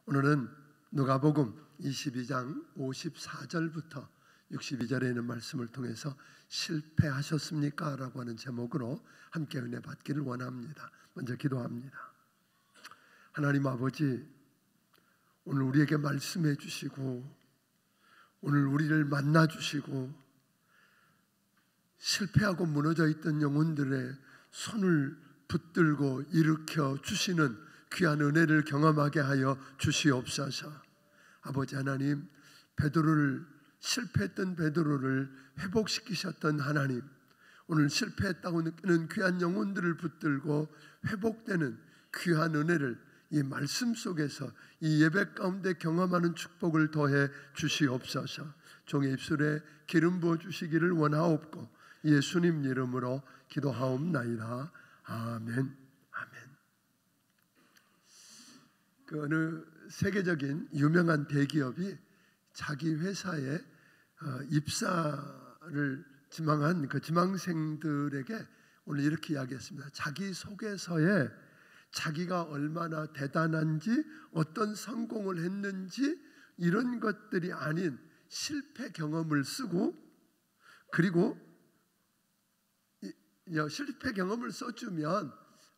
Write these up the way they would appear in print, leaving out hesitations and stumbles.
오늘은 누가복음 22장 54절부터 62절에 있는 말씀을 통해서 실패하셨습니까? 라고 하는 제목으로 함께 은혜 받기를 원합니다. 먼저 기도합니다. 하나님 아버지, 오늘 우리에게 말씀해 주시고 오늘 우리를 만나 주시고 실패하고 무너져 있던 영혼들의 손을 붙들고 일으켜 주시는 귀한 은혜를 경험하게 하여 주시옵소서. 아버지 하나님, 실패했던 베드로를 회복시키셨던 하나님, 오늘 실패했다고 느끼는 귀한 영혼들을 붙들고 회복되는 귀한 은혜를 이 말씀 속에서 이 예배 가운데 경험하는 축복을 더해 주시옵소서. 종의 입술에 기름 부어 주시기를 원하옵고 예수님 이름으로 기도하옵나이다. 아멘. 그 어느 세계적인 유명한 대기업이 자기 회사에 입사를 지망한 그 지망생들에게 오늘 이렇게 이야기했습니다. 자기 소개서에 자기가 얼마나 대단한지, 어떤 성공을 했는지 이런 것들이 아닌 실패 경험을 쓰고, 그리고 실패 경험을 써주면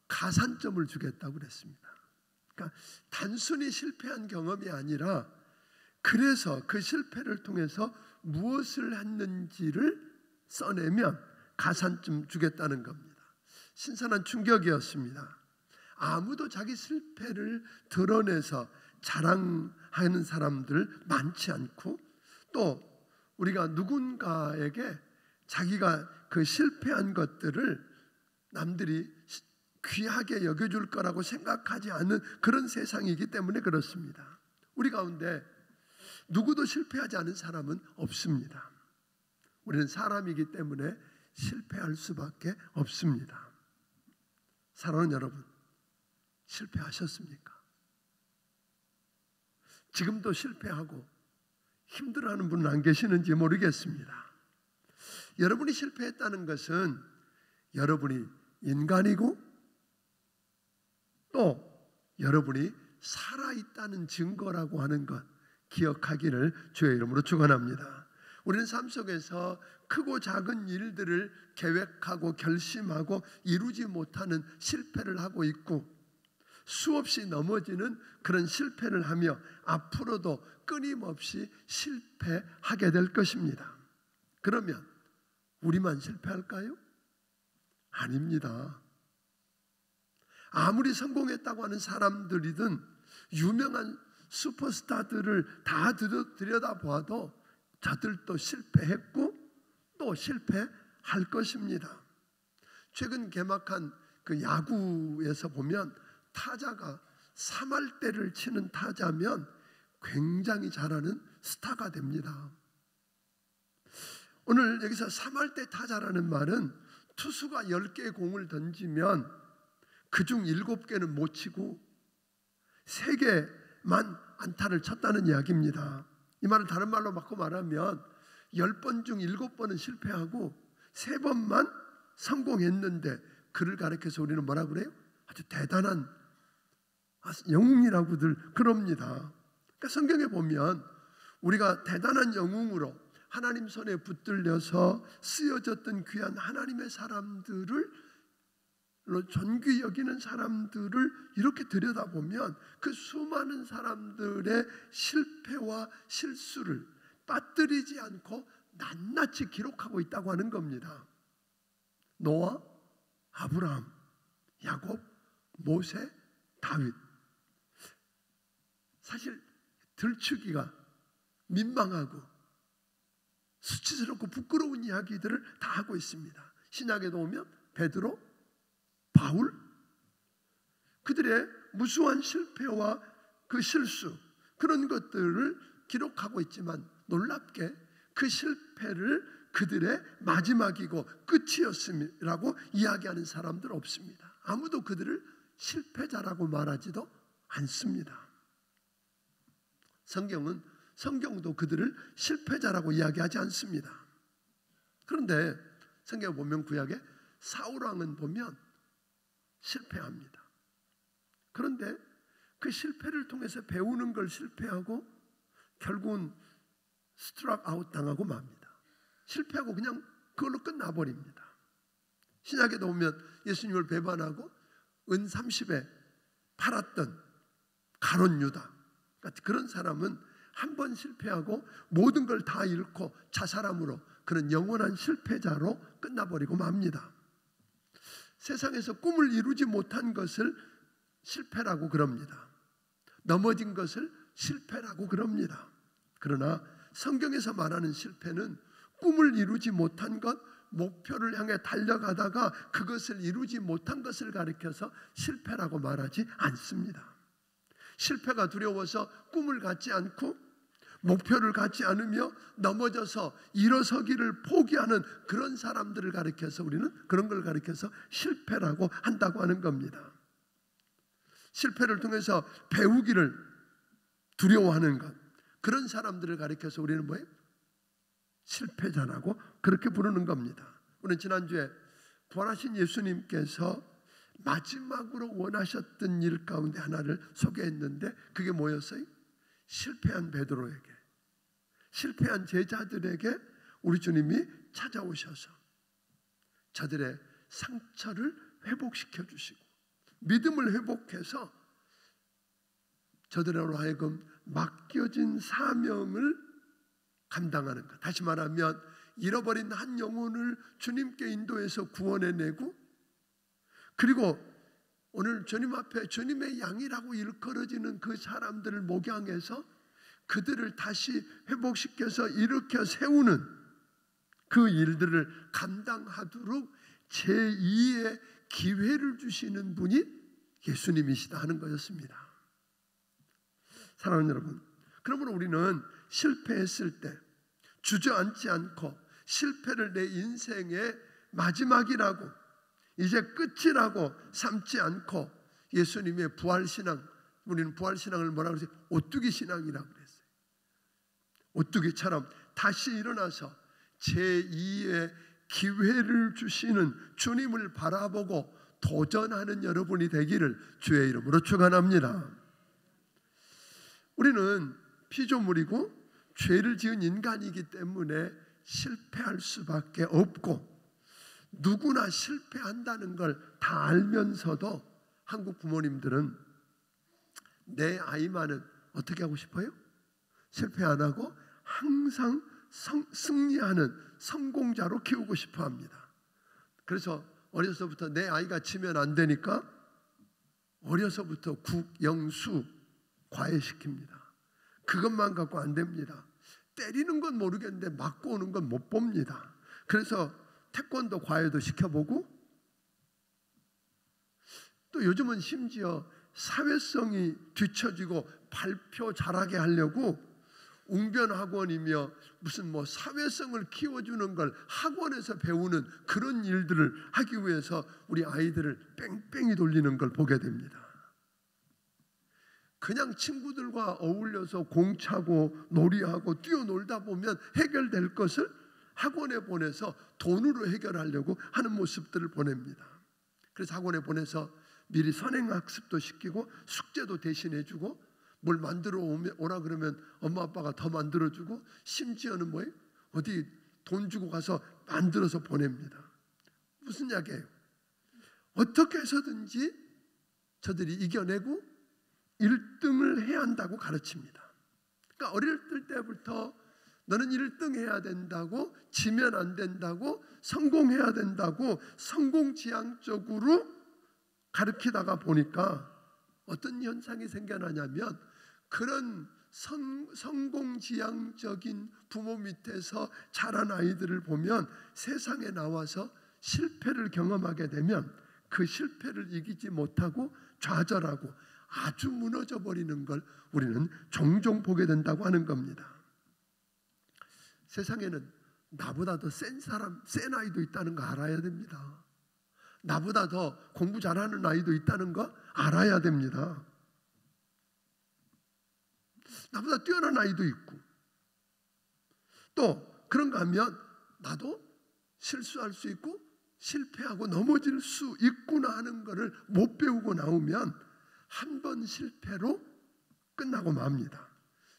가산점을 주겠다고 그랬습니다. 그러니까 단순히 실패한 경험이 아니라 그래서 그 실패를 통해서 무엇을 했는지를 써내면 가산점 주겠다는 겁니다. 신선한 충격이었습니다. 아무도 자기 실패를 드러내서 자랑하는 사람들 많지 않고, 또 우리가 누군가에게 자기가 그 실패한 것들을 남들이 귀하게 여겨줄 거라고 생각하지 않는 그런 세상이기 때문에 그렇습니다. 우리 가운데 누구도 실패하지 않은 사람은 없습니다. 우리는 사람이기 때문에 실패할 수밖에 없습니다. 사랑하는 여러분, 실패하셨습니까? 지금도 실패하고 힘들어하는 분은 안 계시는지 모르겠습니다. 여러분이 실패했다는 것은 여러분이 인간이고 또 여러분이 살아있다는 증거라고 하는 것 기억하기를 주의 이름으로 축원합니다. 우리는 삶 속에서 크고 작은 일들을 계획하고 결심하고 이루지 못하는 실패를 하고 있고, 수없이 넘어지는 그런 실패를 하며 앞으로도 끊임없이 실패하게 될 것입니다. 그러면 우리만 실패할까요? 아닙니다. 아무리 성공했다고 하는 사람들이든 유명한 슈퍼스타들을 다 들여다보아도 저들도 실패했고 또 실패할 것입니다. 최근 개막한 그 야구에서 보면 타자가 3할대를 치는 타자면 굉장히 잘하는 스타가 됩니다. 오늘 여기서 3할대 타자라는 말은 투수가 10개의 공을 던지면 그중 7개는 못 치고 3개만 안타를 쳤다는 이야기입니다. 이 말을 다른 말로 바꿔 말하면 10번 중 7번은 실패하고 3번만 성공했는데, 그를 가리켜서 우리는 뭐라 그래요? 아주 대단한 영웅이라고들 그럽니다. 그러니까 성경에 보면 우리가 대단한 영웅으로 하나님 손에 붙들려서 쓰여졌던 귀한 하나님의 사람들을 존귀 여기는 사람들을 이렇게 들여다보면 그 수많은 사람들의 실패와 실수를 빠뜨리지 않고 낱낱이 기록하고 있다고 하는 겁니다. 노아, 아브라함, 야곱, 모세, 다윗. 사실 들추기가 민망하고 수치스럽고 부끄러운 이야기들을 다 하고 있습니다. 신약에도 오면 베드로, 바울, 그들의 무수한 실패와 그 실수, 그런 것들을 기록하고 있지만 놀랍게 그 실패를 그들의 마지막이고 끝이었음이라고 이야기하는 사람들 없습니다. 아무도 그들을 실패자라고 말하지도 않습니다. 성경도 그들을 실패자라고 이야기하지 않습니다. 그런데 성경에 보면 구약에 사울왕은 보면 실패합니다. 그런데 그 실패를 통해서 배우는 걸 실패하고 결국은 스트락 아웃 당하고 맙니다. 실패하고 그냥 그걸로 끝나버립니다. 신약에도 보면 예수님을 배반하고 은 30에 팔았던 가룟 유다 같은 그런 사람은 한 번 실패하고 모든 걸 다 잃고 자살함으로 그런 영원한 실패자로 끝나버리고 맙니다. 세상에서 꿈을 이루지 못한 것을 실패라고 그럽니다. 넘어진 것을 실패라고 그럽니다. 그러나 성경에서 말하는 실패는 꿈을 이루지 못한 것, 목표를 향해 달려가다가 그것을 이루지 못한 것을 가리켜서 실패라고 말하지 않습니다. 실패가 두려워서 꿈을 갖지 않고 목표를 갖지 않으며 넘어져서 일어서기를 포기하는 그런 사람들을 가리켜서 우리는 그런 걸 가리켜서 실패라고 한다고 하는 겁니다. 실패를 통해서 배우기를 두려워하는 것, 그런 사람들을 가리켜서 우리는 뭐예요? 실패자라고 그렇게 부르는 겁니다. 우리는 지난주에 부활하신 예수님께서 마지막으로 원하셨던 일 가운데 하나를 소개했는데 그게 뭐였어요? 실패한 베드로에게, 실패한 제자들에게 우리 주님이 찾아오셔서 저들의 상처를 회복시켜 주시고 믿음을 회복해서 저들로 하여금 맡겨진 사명을 감당하는 것. 다시 말하면 잃어버린 한 영혼을 주님께 인도해서 구원해내고, 그리고 오늘 주님 앞에 주님의 양이라고 일컬어지는 그 사람들을 목양해서 그들을 다시 회복시켜서 일으켜 세우는 그 일들을 감당하도록 제2의 기회를 주시는 분이 예수님이시다 하는 거였습니다. 사랑하는 여러분, 그러므로 우리는 실패했을 때 주저앉지 않고 실패를 내 인생의 마지막이라고, 이제 끝이라고 삼지 않고 예수님의 부활신앙, 우리는 부활신앙을 뭐라고 그랬어요? 오뚜기 신앙이라고 그랬어요. 오뚜기처럼 다시 일어나서 제2의 기회를 주시는 주님을 바라보고 도전하는 여러분이 되기를 주의 이름으로 축원합니다. 우리는 피조물이고 죄를 지은 인간이기 때문에 실패할 수밖에 없고, 누구나 실패한다는 걸 다 알면서도 한국 부모님들은 내 아이만은 어떻게 하고 싶어요? 실패 안 하고 항상 승리하는 성공자로 키우고 싶어 합니다. 그래서 어려서부터 내 아이가 치면 안 되니까 어려서부터 국, 영, 수 과외시킵니다. 그것만 갖고 안 됩니다. 때리는 건 모르겠는데 맞고 오는 건 못 봅니다. 그래서 태권도 과외도 시켜보고, 또 요즘은 심지어 사회성이 뒤처지고 발표 잘하게 하려고 웅변학원이며 무슨 뭐 사회성을 키워주는 걸 학원에서 배우는 그런 일들을 하기 위해서 우리 아이들을 뺑뺑이 돌리는 걸 보게 됩니다. 그냥 친구들과 어울려서 공 차고 놀이하고 뛰어놀다 보면 해결될 것을 학원에 보내서 돈으로 해결하려고 하는 모습들을 보냅니다. 그래서 학원에 보내서 미리 선행학습도 시키고 숙제도 대신해주고 뭘 만들어 오라 그러면 엄마 아빠가 더 만들어주고, 심지어는 뭐예요? 어디 돈 주고 가서 만들어서 보냅니다. 무슨 이야기예요? 어떻게 해서든지 저들이 이겨내고 1등을 해야 한다고 가르칩니다. 그러니까 어릴 때부터 너는 1등 해야 된다고, 지면 안 된다고, 성공해야 된다고 성공지향적으로 가르치다가 보니까 어떤 현상이 생겨나냐면, 그런 성공지향적인 부모 밑에서 자란 아이들을 보면 세상에 나와서 실패를 경험하게 되면 그 실패를 이기지 못하고 좌절하고 아주 무너져 버리는 걸 우리는 종종 보게 된다고 하는 겁니다. 세상에는 나보다 더 센 사람, 센 아이도 있다는 거 알아야 됩니다. 나보다 더 공부 잘하는 아이도 있다는 거 알아야 됩니다. 나보다 뛰어난 아이도 있고, 또 그런가 하면 나도 실수할 수 있고 실패하고 넘어질 수 있구나 하는 것을 못 배우고 나오면 한 번 실패로 끝나고 맙니다.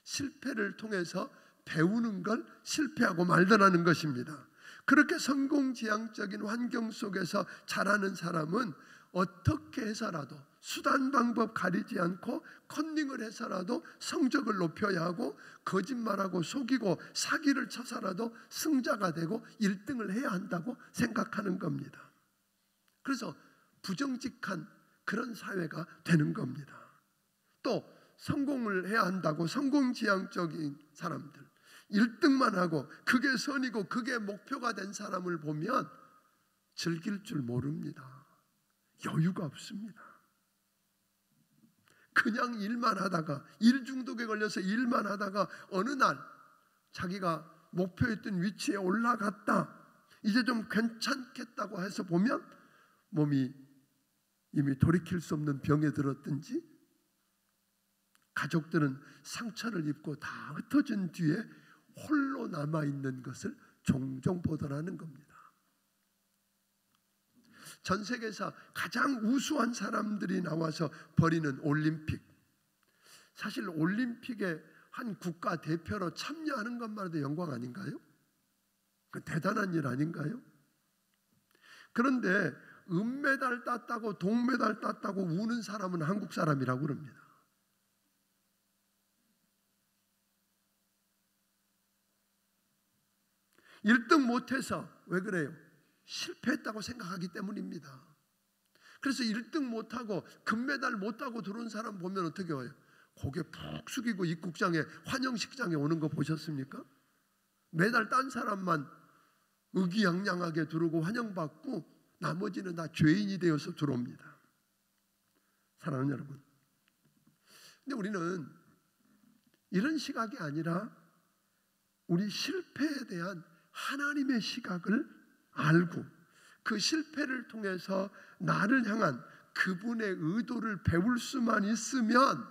실패를 통해서 배우는 걸 실패하고 말더라는 것입니다. 그렇게 성공지향적인 환경 속에서 자라는 사람은 어떻게 해서라도 수단 방법 가리지 않고 컨닝을 해서라도 성적을 높여야 하고, 거짓말하고 속이고 사기를 쳐서라도 승자가 되고 1등을 해야 한다고 생각하는 겁니다. 그래서 부정직한 그런 사회가 되는 겁니다. 또 성공을 해야 한다고 성공지향적인 사람들, 1등만 하고 그게 선이고 그게 목표가 된 사람을 보면 즐길 줄 모릅니다. 여유가 없습니다. 그냥 일만 하다가, 일 중독에 걸려서 일만 하다가 어느 날 자기가 목표했던 위치에 올라갔다, 이제 좀 괜찮겠다고 해서 보면 몸이 이미 돌이킬 수 없는 병에 들었든지, 가족들은 상처를 입고 다 흩어진 뒤에 홀로 남아있는 것을 종종 보더라는 겁니다. 전 세계에서 가장 우수한 사람들이 나와서 벌이는 올림픽, 사실 올림픽에 한 국가 대표로 참여하는 것만 해도 영광 아닌가요? 그 대단한 일 아닌가요? 그런데 은메달 땄다고 동메달 땄다고 우는 사람은 한국 사람이라고 그럽니다. (1등) 못해서 왜 그래요? 실패했다고 생각하기 때문입니다. 그래서 1등 못하고 금메달 못하고 들어온 사람 보면 어떻게 해요? 고개 푹 숙이고 입국장에, 환영식장에 오는 거 보셨습니까? 메달 딴 사람만 의기양양하게 들어오고 환영받고 나머지는 다 죄인이 되어서 들어옵니다. 사랑하는 여러분, 근데 우리는 이런 시각이 아니라 우리 실패에 대한 하나님의 시각을 알고 그 실패를 통해서 나를 향한 그분의 의도를 배울 수만 있으면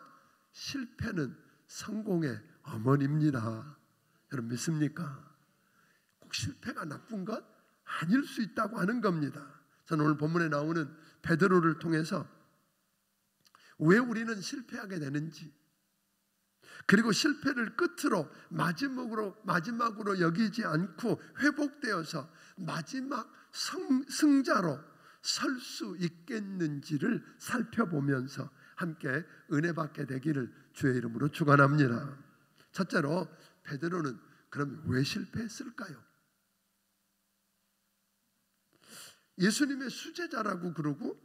실패는 성공의 어머니입니다. 여러분 믿습니까? 꼭 실패가 나쁜 것 아닐 수 있다고 하는 겁니다. 저는 오늘 본문에 나오는 베드로를 통해서 왜 우리는 실패하게 되는지, 그리고 실패를 끝으로 마지막으로 여기지 않고 회복되어서 마지막 승자로 설 수 있겠는지를 살펴보면서 함께 은혜 받게 되기를 주의 이름으로 축원합니다. 첫째로, 베드로는 그럼 왜 실패했을까요? 예수님의 수제자라고 그러고,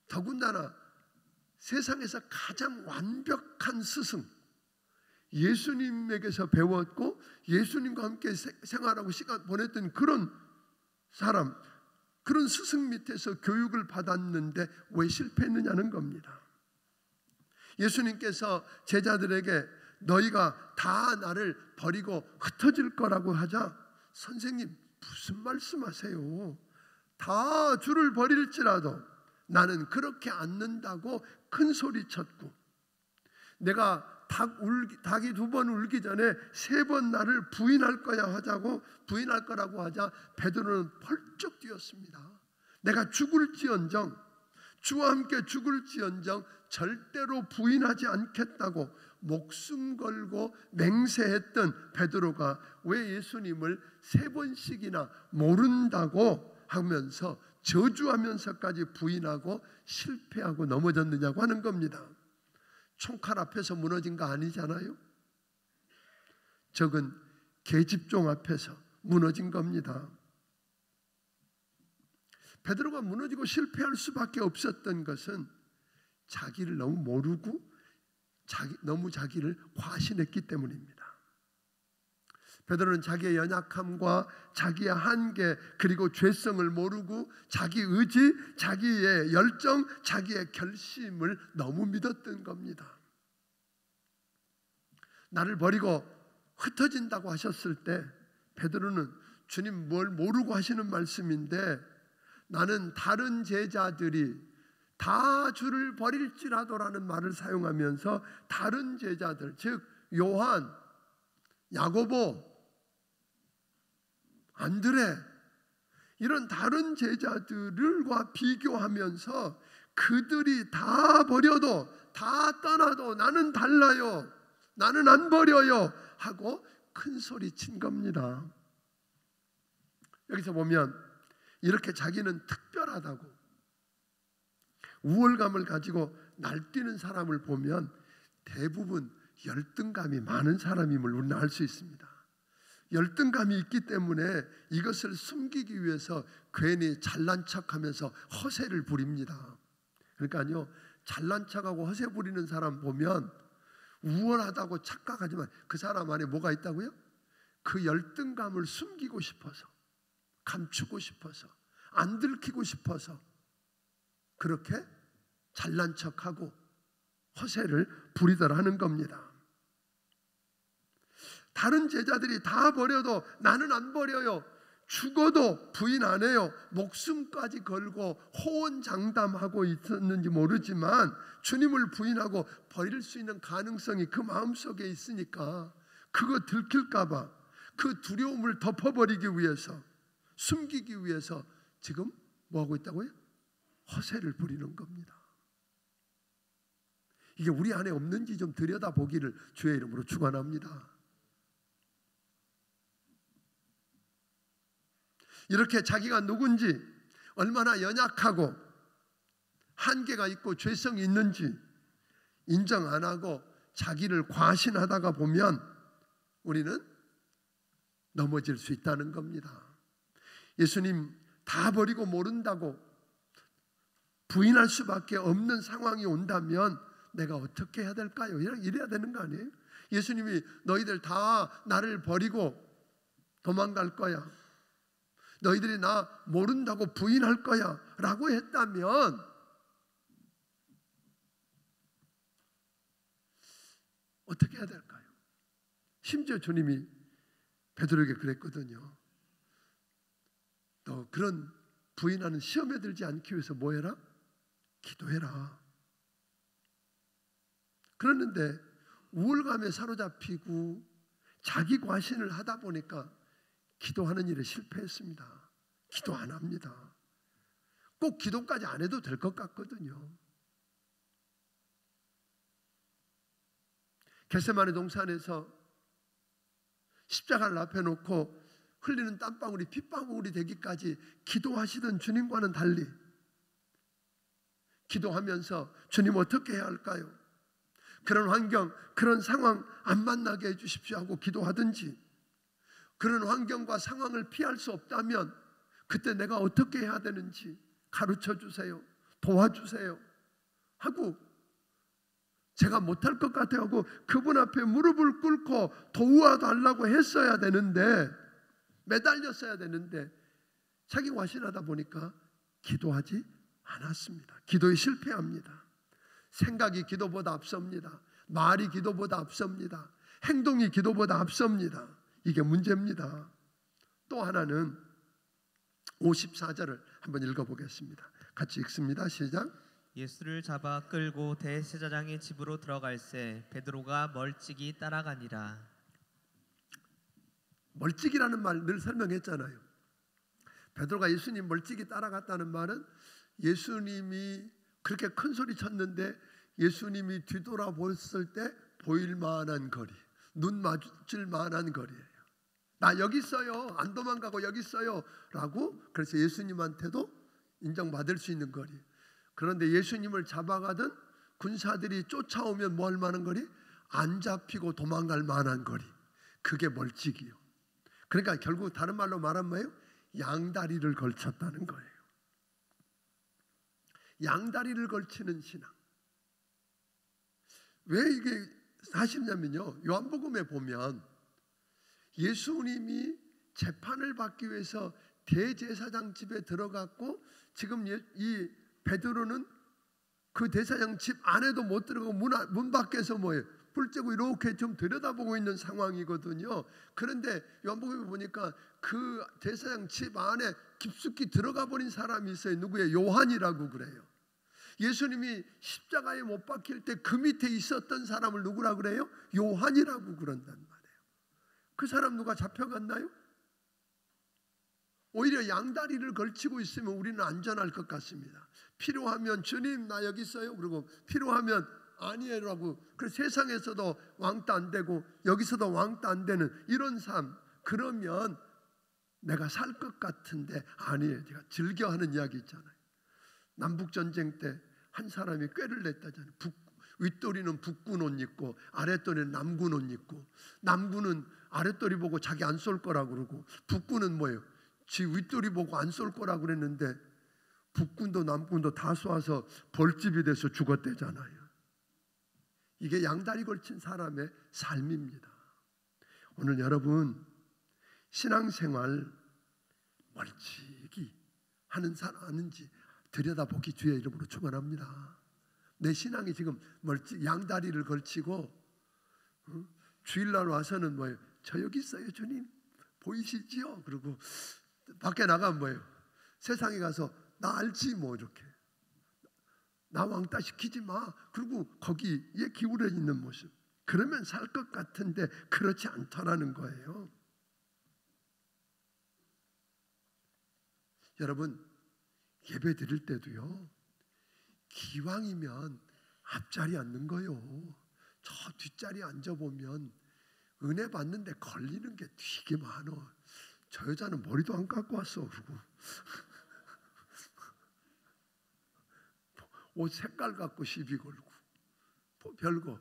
더군다나 세상에서 가장 완벽한 스승, 예수님에게서 배웠고 예수님과 함께 생활하고 시간 보냈던 그런 사람, 그런 스승 밑에서 교육을 받았는데 왜 실패했느냐는 겁니다. 예수님께서 제자들에게 너희가 다 나를 버리고 흩어질 거라고 하자, 선생님 무슨 말씀하세요? 다 주를 버릴지라도 나는 그렇게 않는다고 큰 소리 쳤고, 내가 닭이 2번 울기 전에 3번 나를 부인할 거라고 하자 베드로는 펄쩍 뛰었습니다. 내가 죽을지언정, 주와 함께 죽을지언정 절대로 부인하지 않겠다고 목숨 걸고 맹세했던 베드로가 왜 예수님을 3번씩이나 모른다고 하면서 저주하면서까지 부인하고 실패하고 넘어졌느냐고 하는 겁니다. 총칼 앞에서 무너진 거 아니잖아요. 적은 계집종 앞에서 무너진 겁니다. 베드로가 무너지고 실패할 수밖에 없었던 것은 자기를 너무 모르고 너무 자기를 과신했기 때문입니다. 베드로는 자기의 연약함과 자기의 한계, 그리고 죄성을 모르고 자기 의지, 자기의 열정, 자기의 결심을 너무 믿었던 겁니다. 나를 버리고 흩어진다고 하셨을 때 베드로는 주님 뭘 모르고 하시는 말씀인데, 나는 다른 제자들이 다 주를 버릴지라도라는 말을 사용하면서 다른 제자들, 즉 요한, 야고보, 안드레, 이런 다른 제자들과 비교하면서 그들이 다 버려도 다 떠나도 나는 달라요, 나는 안 버려요 하고 큰 소리 친 겁니다. 여기서 보면 이렇게 자기는 특별하다고 우월감을 가지고 날뛰는 사람을 보면 대부분 열등감이 많은 사람임을 우리는 알 수 있습니다. 열등감이 있기 때문에 이것을 숨기기 위해서 괜히 잘난 척하면서 허세를 부립니다. 그러니까요, 잘난 척하고 허세 부리는 사람 보면 우월하다고 착각하지만 그 사람 안에 뭐가 있다고요? 그 열등감을 숨기고 싶어서, 감추고 싶어서, 안 들키고 싶어서 그렇게 잘난 척하고 허세를 부리더라는 겁니다. 다른 제자들이 다 버려도 나는 안 버려요, 죽어도 부인 안 해요, 목숨까지 걸고 호언장담하고 있었는지 모르지만 주님을 부인하고 버릴 수 있는 가능성이 그 마음속에 있으니까 그거 들킬까 봐 그 두려움을 덮어버리기 위해서, 숨기기 위해서 지금 뭐하고 있다고요? 허세를 부리는 겁니다. 이게 우리 안에 없는지 좀 들여다보기를 주의 이름으로 축원합니다. 이렇게 자기가 누군지, 얼마나 연약하고 한계가 있고 죄성이 있는지 인정 안 하고 자기를 과신하다가 보면 우리는 넘어질 수 있다는 겁니다. 예수님 다 버리고 모른다고 부인할 수밖에 없는 상황이 온다면 내가 어떻게 해야 될까요? 이래야 되는 거 아니에요? 예수님이 너희들 다 나를 버리고 도망갈 거야, 너희들이 나 모른다고 부인할 거야 라고 했다면 어떻게 해야 될까요? 심지어 주님이 베드로에게 그랬거든요. 너 그런 부인하는 시험에 들지 않기 위해서 뭐 해라? 기도해라. 그랬는데 우울감에 사로잡히고 자기 과신을 하다 보니까 기도하는 일에 실패했습니다. 기도 안 합니다. 꼭 기도까지 안 해도 될 것 같거든요. 겟세마네 동산에서 십자가를 앞에 놓고 흘리는 땀방울이 핏방울이 되기까지 기도하시던 주님과는 달리 기도하면서 주님 어떻게 해야 할까요? 그런 환경, 그런 상황 안 만나게 해주십시오 하고 기도하든지, 그런 환경과 상황을 피할 수 없다면 그때 내가 어떻게 해야 되는지 가르쳐 주세요, 도와주세요 하고, 제가 못할 것 같아요 하고 그분 앞에 무릎을 꿇고 도와달라고 했어야 되는데, 매달렸어야 되는데 자기 과신하다 보니까 기도하지 않았습니다. 기도에 실패합니다. 생각이 기도보다 앞섭니다. 말이 기도보다 앞섭니다. 행동이 기도보다 앞섭니다. 이게 문제입니다. 또 하나는 54절을 한번 읽어보겠습니다. 같이 읽습니다. 시작. 예수를 잡아 끌고 대제사장의 집으로 들어갈새 베드로가 멀찍이 따라가니라. 멀찍이라는 말 늘 설명했잖아요. 베드로가 예수님 멀찍이 따라갔다는 말은 예수님이 그렇게 큰 소리 쳤는데 예수님이 뒤돌아봤을 때 보일 만한 거리, 눈 마주칠 만한 거리예요. 나 여기 있어요, 안 도망가고 여기 있어요 라고, 그래서 예수님한테도 인정받을 수 있는 거리. 그런데 예수님을 잡아가던 군사들이 쫓아오면 뭐 할 만한 거리? 안 잡히고 도망갈 만한 거리. 그게 멀찍이요. 그러니까 결국 다른 말로 말하면 뭐예요? 양다리를 걸쳤다는 거예요. 양다리를 걸치는 신앙. 왜 이게 사실냐면요, 요한복음에 보면 예수님이 재판을 받기 위해서 대제사장 집에 들어갔고, 지금 이 베드로는 그 대제사장 집 안에도 못 들어가고 문 밖에서 뭐예요? 불 쬐고 이렇게 좀 들여다보고 있는 상황이거든요. 그런데 요한복음에 보니까 그 대제사장 집 안에 깊숙이 들어가 버린 사람이 있어요. 누구예요? 요한이라고 그래요. 예수님이 십자가에 못 박힐 때 그 밑에 있었던 사람을 누구라 그래요? 요한이라고 그런단 말이에요. 그 사람 누가 잡혀갔나요? 오히려 양다리를 걸치고 있으면 우리는 안전할 것 같습니다. 필요하면 주님 나 여기 있어요. 그리고 필요하면 아니에요라고. 그래서 세상에서도 왕따 안 되고 여기서도 왕따 안 되는 이런 삶, 그러면 내가 살 것 같은데 아니에요. 제가 즐겨하는 이야기 있잖아요. 남북전쟁 때 한 사람이 꾀를 냈다잖아요. 윗도리는 북군 옷 입고 아랫도리는 남군 옷 입고, 남군은 아랫도리 보고 자기 안 쏠 거라고 그러고, 북군은 뭐예요? 지 윗도리 보고 안 쏠 거라고 그랬는데 북군도 남군도 다 쏘아서 벌집이 돼서 죽었대잖아요. 이게 양다리 걸친 사람의 삶입니다. 오늘 여러분 신앙생활 멀찍이 하는 사람 아는지 들여다보기 주의 이름으로 축원합니다. 내 신앙이 지금 멀찍이 양다리를 걸치고 주일날 와서는 뭐예요? 저 여기 있어요 주님 보이시지요? 그리고 밖에 나가면 뭐예요? 세상에 가서 나 알지 뭐 이렇게 나 왕따 시키지 마. 그리고 거기에 기울어 있는 모습, 그러면 살 것 같은데 그렇지 않더라는 거예요. 여러분 예배 드릴 때도요, 기왕이면 앞자리 앉는 거요. 저 뒷자리에 앉아보면 은혜 받는데 걸리는 게 되게 많아. 저 여자는 머리도 안 깎고 왔어. 그러고 옷 색깔 갖고 시비 걸고 별거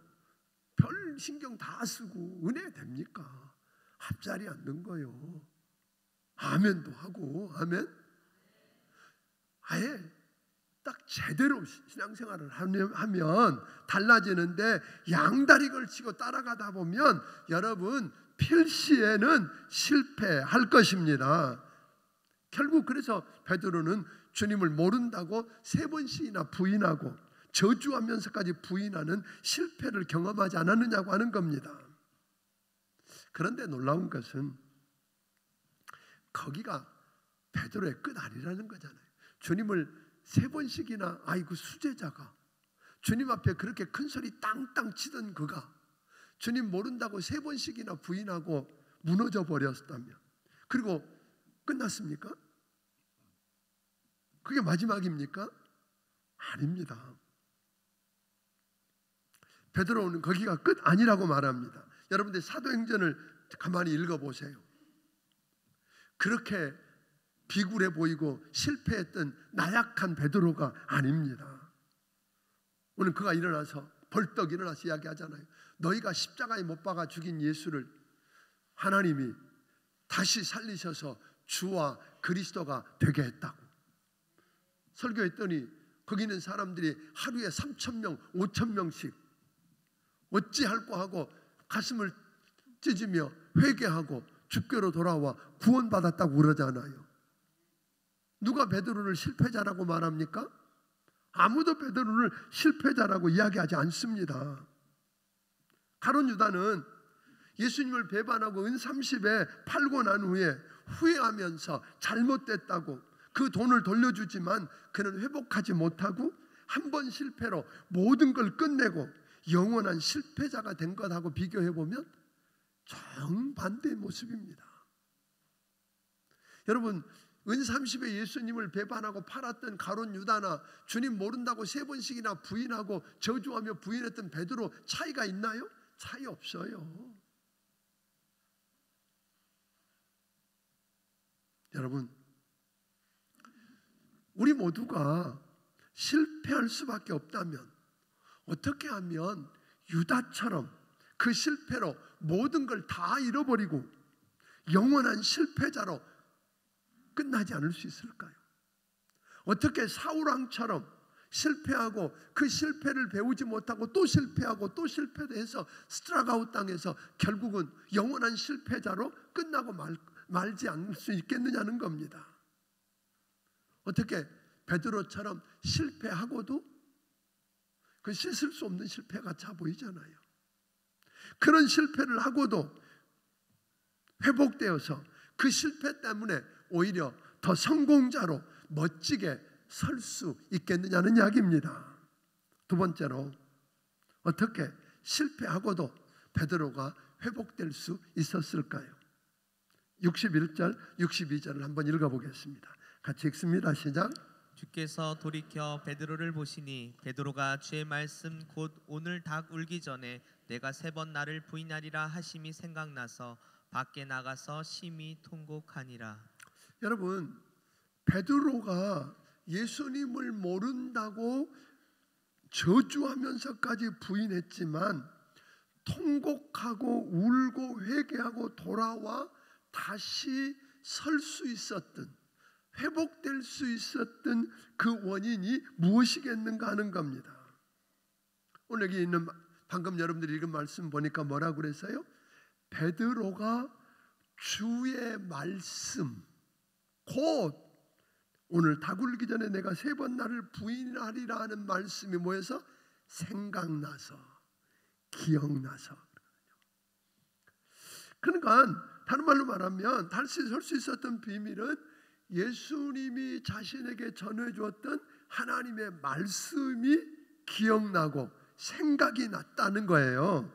별 신경 다 쓰고 은혜 됩니까? 앞자리 앉는 거요. 아멘도 하고 아멘. 아예 딱 제대로 신앙생활을 하면 달라지는데, 양다리 걸치고 따라가다 보면 여러분 필시에는 실패할 것입니다. 결국 그래서 베드로는 주님을 모른다고 3번씩이나 부인하고 저주하면서까지 부인하는 실패를 경험하지 않았느냐고 하는 겁니다. 그런데 놀라운 것은 거기가 베드로의 끝 아니라는 거잖아요. 주님을 3번씩이나, 아이고 수제자가 주님 앞에 그렇게 큰 소리 땅땅 치던 그가 주님 모른다고 3번씩이나 부인하고 무너져 버렸다면, 그리고 끝났습니까? 그게 마지막입니까? 아닙니다. 베드로는 거기가 끝 아니라고 말합니다. 여러분들 사도행전을 가만히 읽어보세요. 그렇게 비굴해 보이고 실패했던 나약한 베드로가 아닙니다. 오늘 그가 일어나서 벌떡 일어나서 이야기하잖아요. 너희가 십자가에 못 박아 죽인 예수를 하나님이 다시 살리셔서 주와 그리스도가 되게 했다고 설교했더니 거기 있는 사람들이 하루에 3,000명 5,000명씩 어찌할꼬 하고 가슴을 찢으며 회개하고 주께로 돌아와 구원받았다고 그러잖아요. 누가 베드로를 실패자라고 말합니까? 아무도 베드로를 실패자라고 이야기하지 않습니다. 가룟 유다는 예수님을 배반하고 은 30에 팔고 난 후에 후회하면서 잘못됐다고 그 돈을 돌려주지만 그는 회복하지 못하고 한 번 실패로 모든 걸 끝내고 영원한 실패자가 된 것하고 비교해보면 정반대의 모습입니다. 여러분 은 30에 예수님을 배반하고 팔았던 가룟 유다나 주님 모른다고 3번씩이나 부인하고 저주하며 부인했던 베드로 차이가 있나요? 차이 없어요. 여러분 우리 모두가 실패할 수밖에 없다면 어떻게 하면 유다처럼 그 실패로 모든 걸 다 잃어버리고 영원한 실패자로 끝나지 않을 수 있을까요? 어떻게 사울왕처럼 실패하고 그 실패를 배우지 못하고 또 실패하고 또 실패해서 스트라가웃 당해서 결국은 영원한 실패자로 끝나고 말지 않을 수 있겠느냐는 겁니다. 어떻게 베드로처럼 실패하고도 그 씻을 수 없는 실패가 차 보이잖아요. 그런 실패를 하고도 회복되어서 그 실패 때문에 오히려 더 성공자로 멋지게 설 수 있겠느냐는 이야기입니다. 두 번째로 어떻게 실패하고도 베드로가 회복될 수 있었을까요? 61절, 62절을 한번 읽어보겠습니다. 같이 읽습니다. 시작. 주께서 돌이켜 베드로를 보시니 베드로가 주의 말씀 곧 오늘 닭 울기 전에 내가 3번 나를 부인하리라 하심이 생각나서 밖에 나가서 심히 통곡하니라. 여러분, 베드로가 예수님을 모른다고 저주하면서까지 부인했지만 통곡하고 울고 회개하고 돌아와 다시 설 수 있었던, 회복될 수 있었던 그 원인이 무엇이겠는가 하는 겁니다. 오늘 여기 있는 방금 여러분들이 읽은 말씀 보니까 뭐라고 그랬어요? 베드로가 주의 말씀 곧 오늘 닭 울기 전에 내가 3번 나를 부인하리라 하는 말씀이 뭐여서? 생각나서, 기억나서. 그러니까 다른 말로 말하면 다시 설 수 있었던 비밀은 예수님이 자신에게 전해주었던 하나님의 말씀이 기억나고 생각이 났다는 거예요.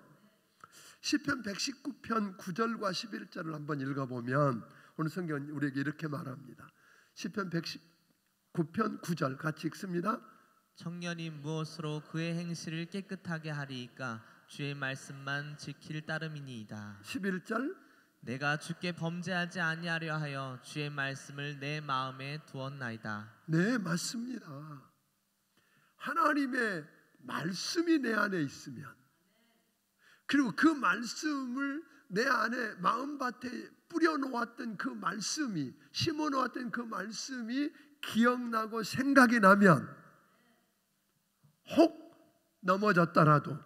시편 119편 9절과 11절을 한번 읽어보면 오늘 성경은 우리에게 이렇게 말합니다. 시편 119편 9절 같이 읽습니다. 청년이 무엇으로 그의 행실을 깨끗하게 하리이까 주의 말씀만 지킬 따름이니이다. 11절 내가 주께 범죄하지 아니하려 하여 주의 말씀을 내 마음에 두었나이다. 네, 맞습니다. 하나님의 말씀이 내 안에 있으면, 그리고 그 말씀을 내 안에 마음밭에 뿌려놓았던 그 말씀이, 심어놓았던 그 말씀이 기억나고 생각이 나면 혹 넘어졌더라도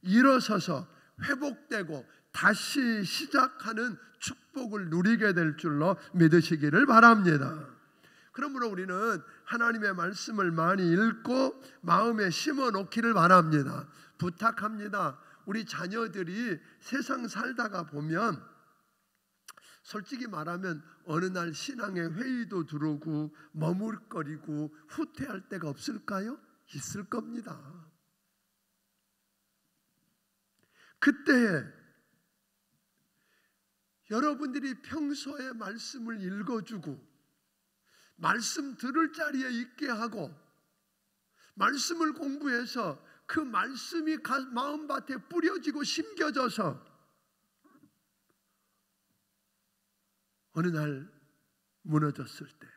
일어서서 회복되고 다시 시작하는 축복을 누리게 될 줄로 믿으시기를 바랍니다. 그러므로 우리는 하나님의 말씀을 많이 읽고 마음에 심어 놓기를 바랍니다. 부탁합니다. 우리 자녀들이 세상 살다가 보면 솔직히 말하면 어느 날 신앙의 회의도 들어오고 머물거리고 후퇴할 때가 없을까요? 있을 겁니다. 그때 여러분들이 평소에 말씀을 읽어주고 말씀 들을 자리에 있게 하고 말씀을 공부해서 그 말씀이 마음밭에 뿌려지고 심겨져서 어느 날 무너졌을 때,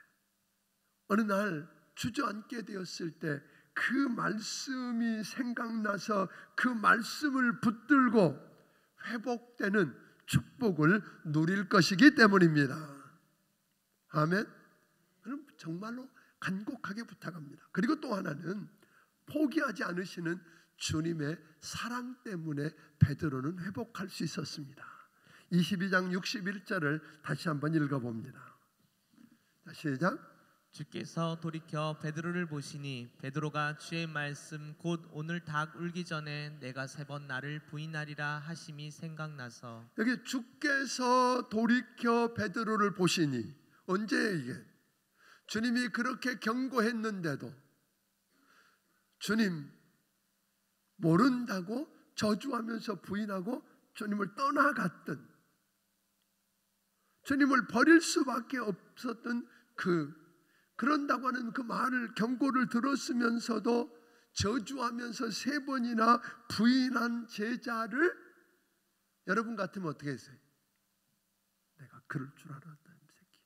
어느 날 주저앉게 되었을 때 그 말씀이 생각나서 그 말씀을 붙들고 회복되는 축복을 누릴 것이기 때문입니다. 아멘. 그럼 정말로 간곡하게 부탁합니다. 그리고 또 하나는 포기하지 않으시는 주님의 사랑 때문에 베드로는 회복할 수 있었습니다. 22장 61절을 다시 한번 읽어봅니다. 시작. 주께서 돌이켜 베드로를 보시니 베드로가 주의 말씀 곧 오늘 닭 울기 전에 내가 3번 나를 부인하리라 하심이 생각나서. 여기 주께서 돌이켜 베드로를 보시니, 언제 이게? 주님이 그렇게 경고했는데도 주님 모른다고 저주하면서 부인하고 주님을 떠나갔던, 주님을 버릴 수밖에 없었던 그런다고 하는 그 말을, 경고를 들었으면서도 저주하면서 3번이나 부인한 제자를 여러분 같으면 어떻게 했어요? 내가 그럴 줄 알았다 이 새끼.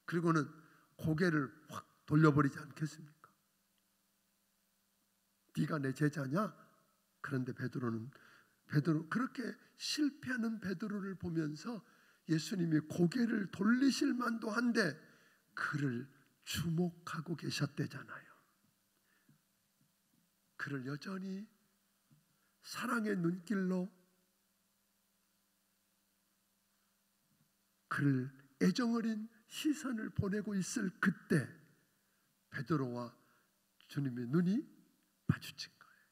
그리고는 고개를 확 돌려버리지 않겠습니까? 네가 내 제자냐? 그런데 베드로 그렇게 실패하는 베드로를 보면서 예수님이 고개를 돌리실 만도 한데 그를 주목하고 계셨대잖아요. 그를 여전히 사랑의 눈길로, 그를 애정어린 시선을 보내고 있을 그때 베드로와 주님의 눈이 마주친 거예요.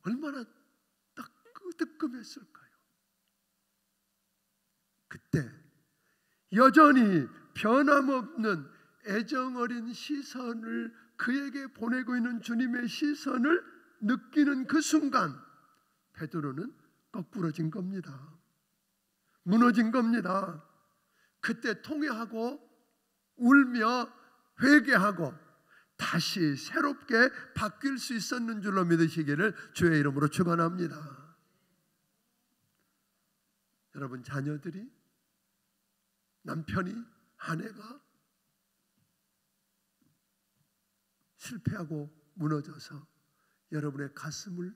얼마나 뜨끔했을까요? 그때 여전히 변함없는 애정어린 시선을 그에게 보내고 있는 주님의 시선을 느끼는 그 순간 베드로는 거꾸러진 겁니다. 무너진 겁니다. 그때 통회하고 울며 회개하고 다시 새롭게 바뀔 수 있었는 줄로 믿으시기를 주의 이름으로 축원합니다. 여러분 자녀들이, 남편이, 아내가 실패하고 무너져서 여러분의 가슴을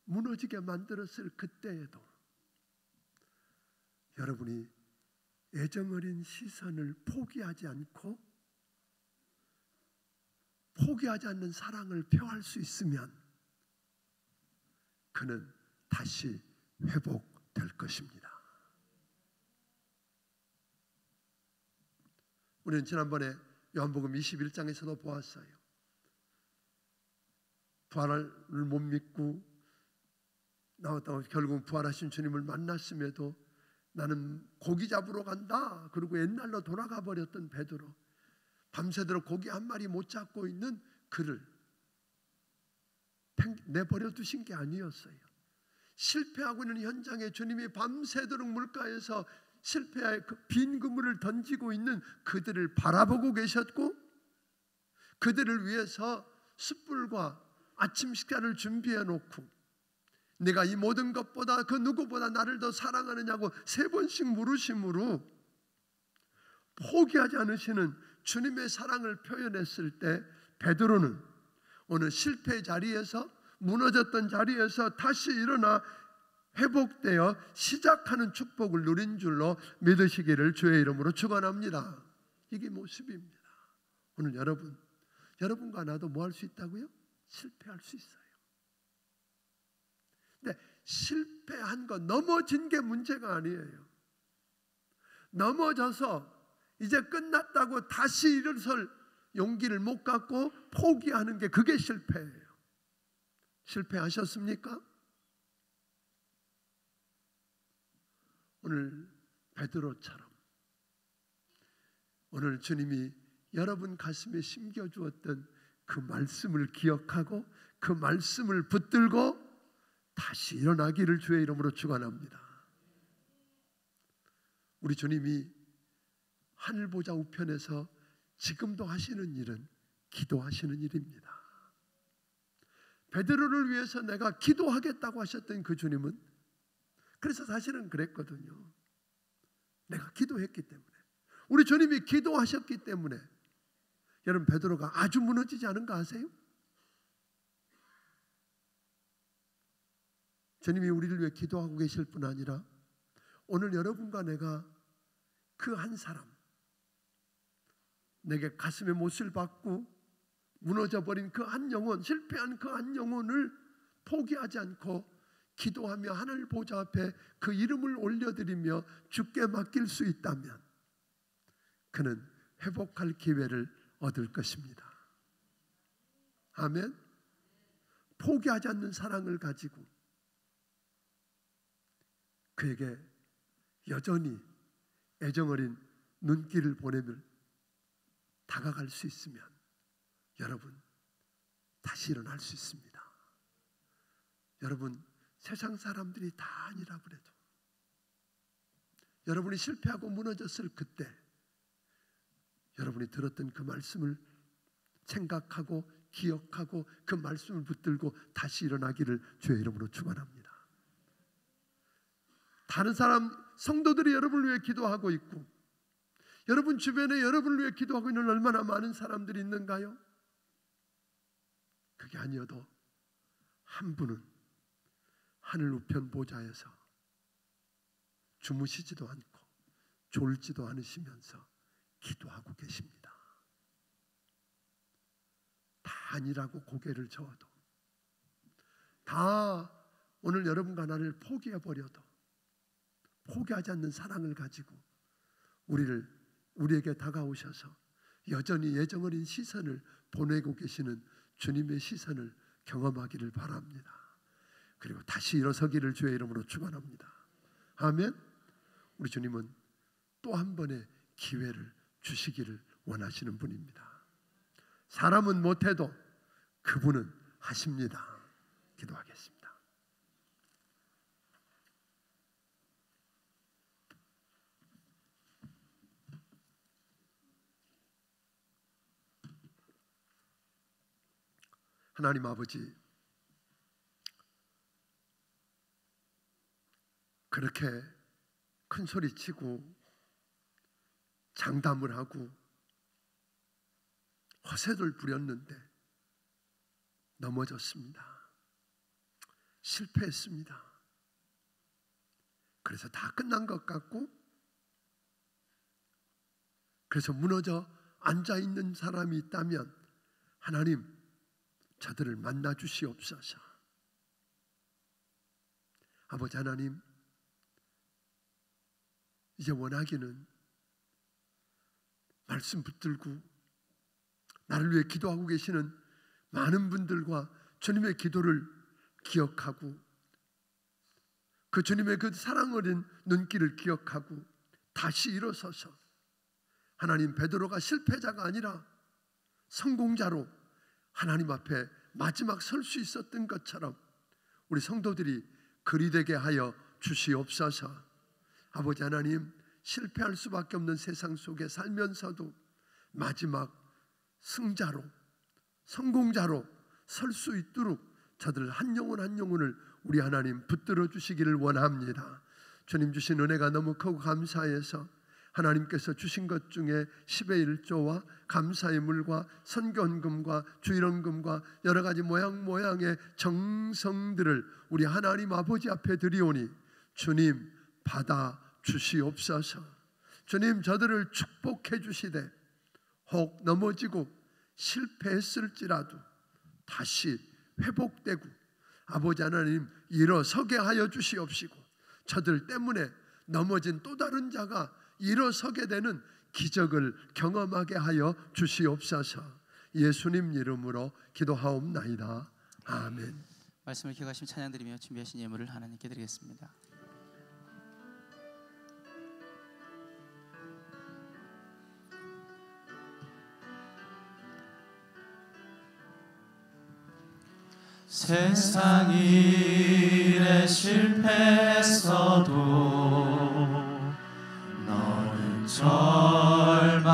무너지게 만들었을 그때에도 여러분이 애정어린 시선을 포기하지 않고 포기하지 않는 사랑을 표할 수 있으면 그는 다시 회복될 것입니다. 우리는 지난번에 요한복음 21장에서도 보았어요. 부활을 못 믿고 나왔다고 결국 부활하신 주님을 만났음에도 나는 고기 잡으러 간다. 그리고 옛날로 돌아가 버렸던 베드로, 밤새도록 고기 한 마리 못 잡고 있는 그를 내버려 두신 게 아니었어요. 실패하고 있는 현장에 주님이 밤새도록 물가에서 실패의 빈 그물을 던지고 있는 그들을 바라보고 계셨고, 그들을 위해서 숯불과 아침 식사를 준비해 놓고 내가 이 모든 것보다 그 누구보다 나를 더 사랑하느냐고 3번씩 물으심으로 포기하지 않으시는 주님의 사랑을 표현했을 때 베드로는 오늘 실패의 자리에서, 무너졌던 자리에서 다시 일어나 회복되어 시작하는 축복을 누린 줄로 믿으시기를 주의 이름으로 축원합니다. 이게 모습입니다. 오늘 여러분과 나도 뭐 할 수 있다고요? 실패할 수 있어요. 근데 실패한 거, 넘어진 게 문제가 아니에요. 넘어져서 이제 끝났다고 다시 일어설 용기를 못 갖고 포기하는 게, 그게 실패예요. 실패하셨습니까? 오늘 베드로처럼 오늘 주님이 여러분 가슴에 심겨주었던 그 말씀을 기억하고 그 말씀을 붙들고 다시 일어나기를 주의 이름으로 축원합니다. 우리 주님이 하늘 보좌 우편에서 지금도 하시는 일은 기도하시는 일입니다. 베드로를 위해서 내가 기도하겠다고 하셨던 그 주님은, 그래서 사실은 그랬거든요. 내가 기도했기 때문에, 우리 주님이 기도하셨기 때문에 여러분 베드로가 아주 무너지지 않은 거 아세요? 주님이 우리를 위해 기도하고 계실 뿐 아니라 오늘 여러분과 내가 그 한 사람, 내게 가슴에 못을 박고 무너져버린 그 한 영혼, 실패한 그 한 영혼을 포기하지 않고 기도하며 하늘 보좌 앞에 그 이름을 올려드리며 주께 맡길 수 있다면 그는 회복할 기회를 얻을 것입니다. 아멘. 포기하지 않는 사랑을 가지고 그에게 여전히 애정어린 눈길을 보내며 다가갈 수 있으면 여러분 다시 일어날 수 있습니다. 여러분 세상 사람들이 다 아니라 그래도 여러분이 실패하고 무너졌을 그때 여러분이 들었던 그 말씀을 생각하고 기억하고 그 말씀을 붙들고 다시 일어나기를 주의 이름으로 축원합니다. 다른 사람 성도들이 여러분을 위해 기도하고 있고 여러분 주변에 여러분을 위해 기도하고 있는 얼마나 많은 사람들이 있는가요? 그게 아니어도 한 분은 하늘 우편 보좌에서 주무시지도 않고 졸지도 않으시면서 기도하고 계십니다. 다 아니라고 고개를 저어도, 다 오늘 여러분과 나를 포기해버려도 포기하지 않는 사랑을 가지고 우리에게 다가오셔서 여전히 애정어린 시선을 보내고 계시는 주님의 시선을 경험하기를 바랍니다. 그리고 다시 일어서기를 주의 이름으로 축원합니다. 아멘. 우리 주님은 또 한 번의 기회를 주시기를 원하시는 분입니다. 사람은 못해도 그분은 하십니다. 기도하겠습니다. 하나님 아버지, 그렇게 큰 소리 치고 장담을 하고 허세를 부렸는데 넘어졌습니다. 실패했습니다. 그래서 다 끝난 것 같고, 그래서 무너져 앉아있는 사람이 있다면 하나님, 저들을 만나 주시옵소서. 아버지 하나님, 이제 원하기는 말씀 붙들고 나를 위해 기도하고 계시는 많은 분들과 주님의 기도를 기억하고 그 주님의 그 사랑 어린 눈길을 기억하고 다시 일어서서 하나님, 베드로가 실패자가 아니라 성공자로 하나님 앞에 마지막 설 수 있었던 것처럼 우리 성도들이 그리 되게 하여 주시옵소서. 아버지 하나님, 실패할 수밖에 없는 세상 속에 살면서도 마지막 승자로, 성공자로 설 수 있도록 저들 한 영혼 한 영혼을 우리 하나님 붙들어 주시기를 원합니다. 주님 주신 은혜가 너무 크고 감사해서 하나님께서 주신 것 중에 10의 1조와 감사의 물과 선견금과 주일원금과 여러 가지 모양의 정성들을 우리 하나님 아버지 앞에 드리오니 주님 받아 주시옵소서. 주님, 저들을 축복해 주시되 혹 넘어지고 실패했을지라도 다시 회복되고 아버지 하나님 일어서게 하여 주시옵시고, 저들 때문에 넘어진 또 다른 자가 일어서게 되는 기적을 경험하게 하여 주시옵소서. 예수님 이름으로 기도하옵나이다. 아멘. 말씀을 기억하시며 찬양드리며 준비하신 예물을 하나님께 드리겠습니다. 세상 일에 실패했어도 너는 절망하지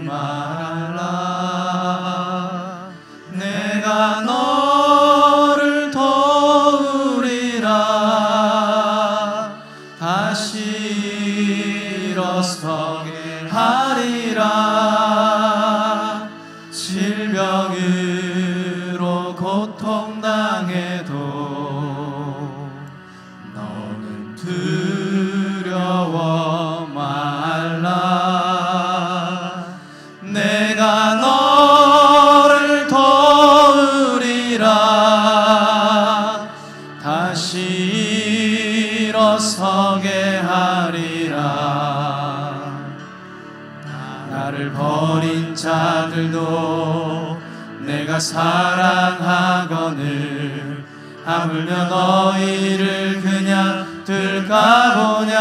말라. 내가 너를 도우리라. 다시 일어서게 하리라. 질병으로 고통당해도 너는 두려워 말라. 내가 너를 도우리라. 다시 일어서게 하리라. 나를 버린 자들도 내가 사랑하거늘 하물며 너희를 그냥 둘까 보냐.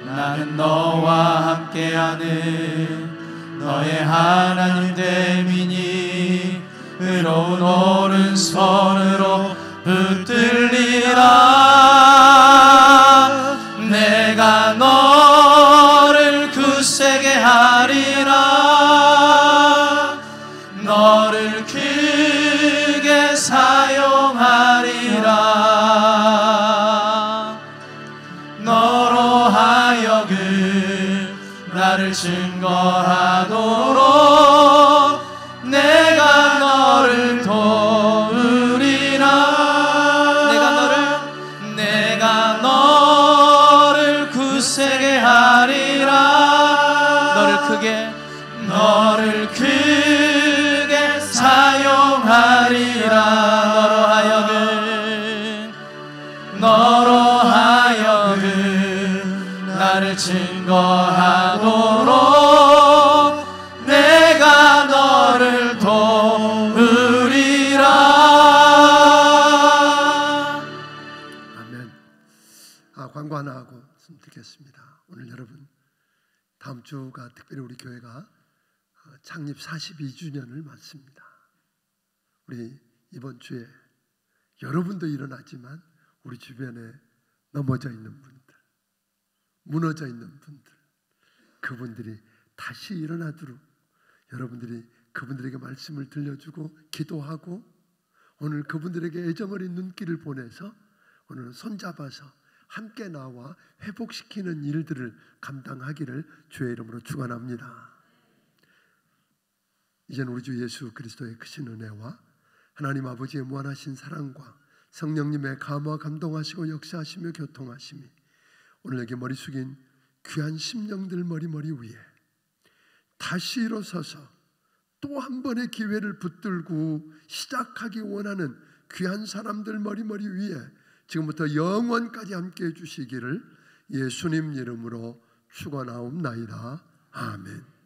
나는 너와 함께하는 너의 하나님 됨이니 의로운 오른손으로 붙들리라. 내가 너를 굳세게 하리라. 너를 크게 사용하리라. 너로 하여금 나를 증거하도록 내가 너를 도우리라. 내가 너를 굳세게 하리라. 너를 크게 사용하리라. 너로 하여금 나를 증거하도록 내가 너를 도우리라. 아멘. 광고 하나 하고 드리겠습니다. 오늘 여러분, 다음 주가 특별히 우리 교회가 창립 42주년을 맞습니다. 우리 이번 주에 여러분도 일어났지만 우리 주변에 넘어져 있는 분들, 무너져 있는 분들, 그분들이 다시 일어나도록 여러분들이 그분들에게 말씀을 들려주고 기도하고 오늘 그분들에게 애정어린 눈길을 보내서 오늘은 손잡아서 함께 나와 회복시키는 일들을 감당하기를 주의 이름으로 축원합니다. 이제는 우리 주 예수 그리스도의 크신 은혜와 하나님 아버지의 무한하신 사랑과 성령님의 감화 감동하시고 역사하시며 교통하심이 오늘 여기 머리 숙인 귀한 심령들 머리 위에 다시 일어서서 또 한 번의 기회를 붙들고 시작하기 원하는 귀한 사람들 머리 위에 지금부터 영원까지 함께 해주시기를 예수님 이름으로 축원하옵나이다. 아멘.